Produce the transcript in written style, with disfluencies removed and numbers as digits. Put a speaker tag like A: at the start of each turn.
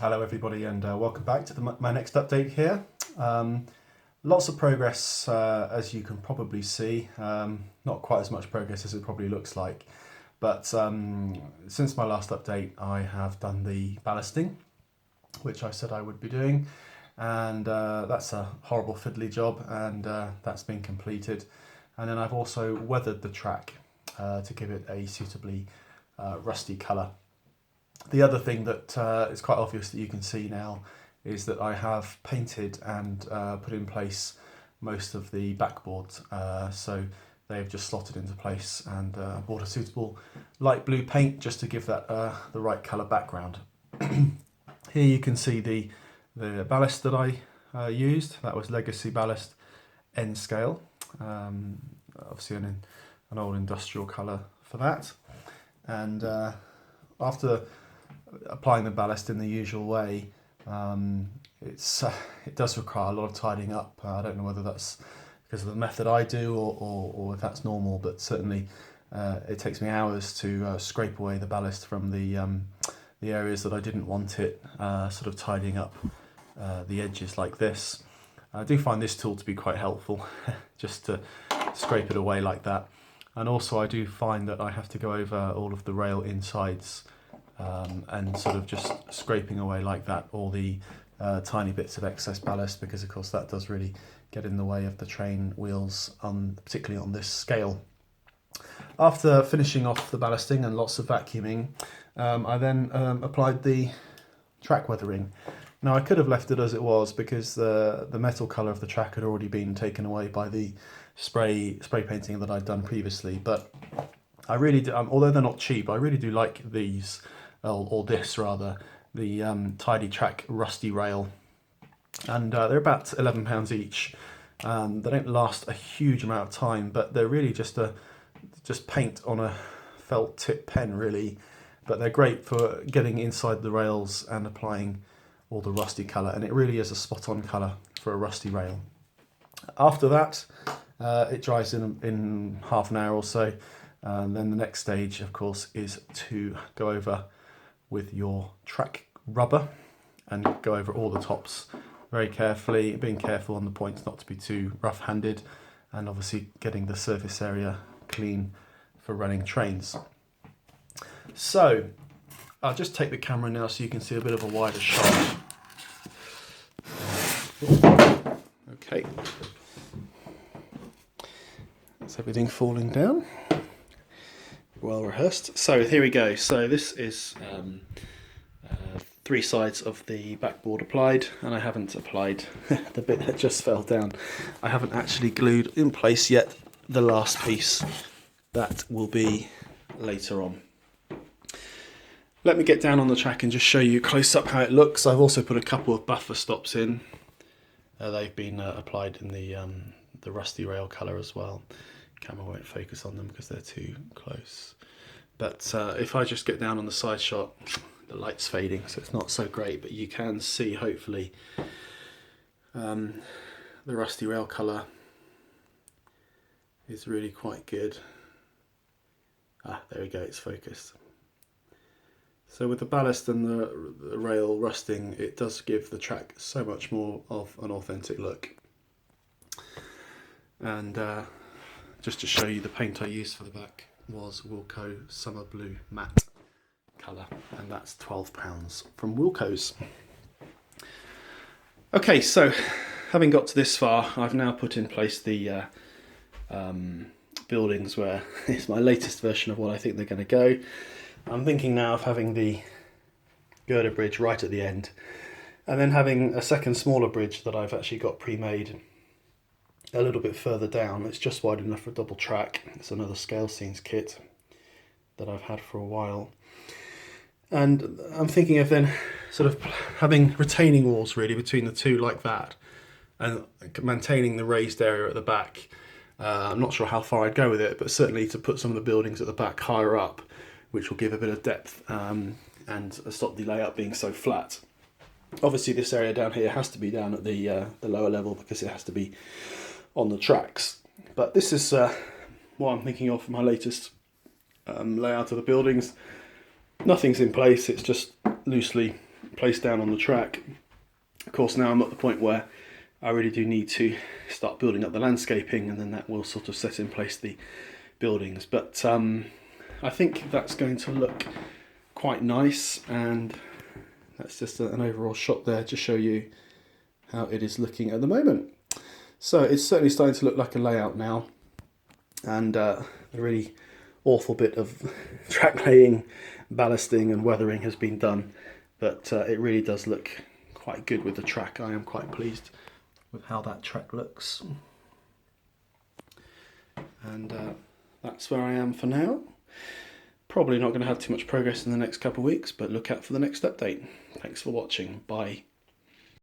A: Hello everybody and welcome back to my next update here. Lots of progress as you can probably see, not quite as much progress as it probably looks like, but since my last update I have done the ballasting, which I said I would be doing, and that's a horrible fiddly job, and that's been completed. And then I've also weathered the track to give it a suitably rusty colour. The other thing that is quite obvious that you can see now is that I have painted and put in place most of the backboards, so they've just slotted into place, and bought a suitable light blue paint just to give that the right colour background. Here you can see the ballast that I used. That was Legacy Ballast N scale, obviously an old industrial colour for that. And after applying the ballast in the usual way, it does require a lot of tidying up. I don't know whether that's because of the method I do or if that's normal, but certainly it takes me hours to scrape away the ballast from the areas that I didn't want it, sort of tidying up the edges like this. I do find this tool to be quite helpful just to scrape it away like that. And also I do find that I have to go over all of the rail insides and sort of just scraping away like that all the tiny bits of excess ballast, because of course that does really get in the way of the train wheels, particularly on this scale. After finishing off the ballasting and lots of vacuuming, I then applied the track weathering. Now I could have left it as it was because the metal colour of the track had already been taken away by the spray painting that I'd done previously, but I really do, although they're not cheap, I really do like these, or this rather, the Tidy Track Rusty Rail, and they're about £11 each. They don't last a huge amount of time, but they're really just paint on a felt tip pen really, but they're great for getting inside the rails and applying all the rusty colour, and it really is a spot-on colour for a rusty rail. After that, it dries in half an hour or so. And then the next stage, of course, is to go over with your track rubber and go over all the tops very carefully, being careful on the points not to be too rough-handed, and obviously getting the surface area clean for running trains. So I'll just take the camera now so you can see a bit of a wider shot. Okay, that's everything falling down. Well rehearsed. So here we go. So this is three sides of the backboard applied, and I haven't applied the bit that just fell down. I haven't actually glued in place yet the last piece. That will be later on. Let me get down on the track and just show you close up how it looks. I've also put a couple of buffer stops in. They've been applied in the rusty rail colour as well. Camera won't focus on them because they're too close. But if I just get down on the side shot, the light's fading, so it's not so great, but you can see hopefully the rusty rail colour is really quite good. There we go, it's focused. So with the ballast and the rail rusting, it does give the track so much more of an authentic look. And just to show you, the paint I used for the back was Wilko Summer Blue Matte colour, and that's £12 from Wilko's. Okay, so having got to this far, I've now put in place the buildings where it's my latest version of what I think they're going to go. I'm thinking now of having the girder bridge right at the end, and then having a second smaller bridge that I've actually got pre-made a little bit further down. It's just wide enough for a double track. It's another Scale Scenes kit that I've had for a while. And I'm thinking of then sort of having retaining walls really between the two like that, and maintaining the raised area at the back. I'm not sure how far I'd go with it, but certainly to put some of the buildings at the back higher up, which will give a bit of depth and stop the layout being so flat. Obviously this area down here has to be down at the lower level because it has to be on the tracks. But this is what I'm thinking of for my latest layout of the buildings. Nothing's in place, it's just loosely placed down on the track. Of course, now I'm at the point where I really do need to start building up the landscaping, and then that will sort of set in place the buildings. But I think that's going to look quite nice, and that's just an overall shot there to show you how it is looking at the moment. So it's certainly starting to look like a layout now, and a really awful bit of track laying, ballasting and weathering has been done, but it really does look quite good with the track. I am quite pleased with how that track looks, and that's where I am for now. Probably not going to have too much progress in the next couple of weeks, but look out for the next update. Thanks for watching. Bye.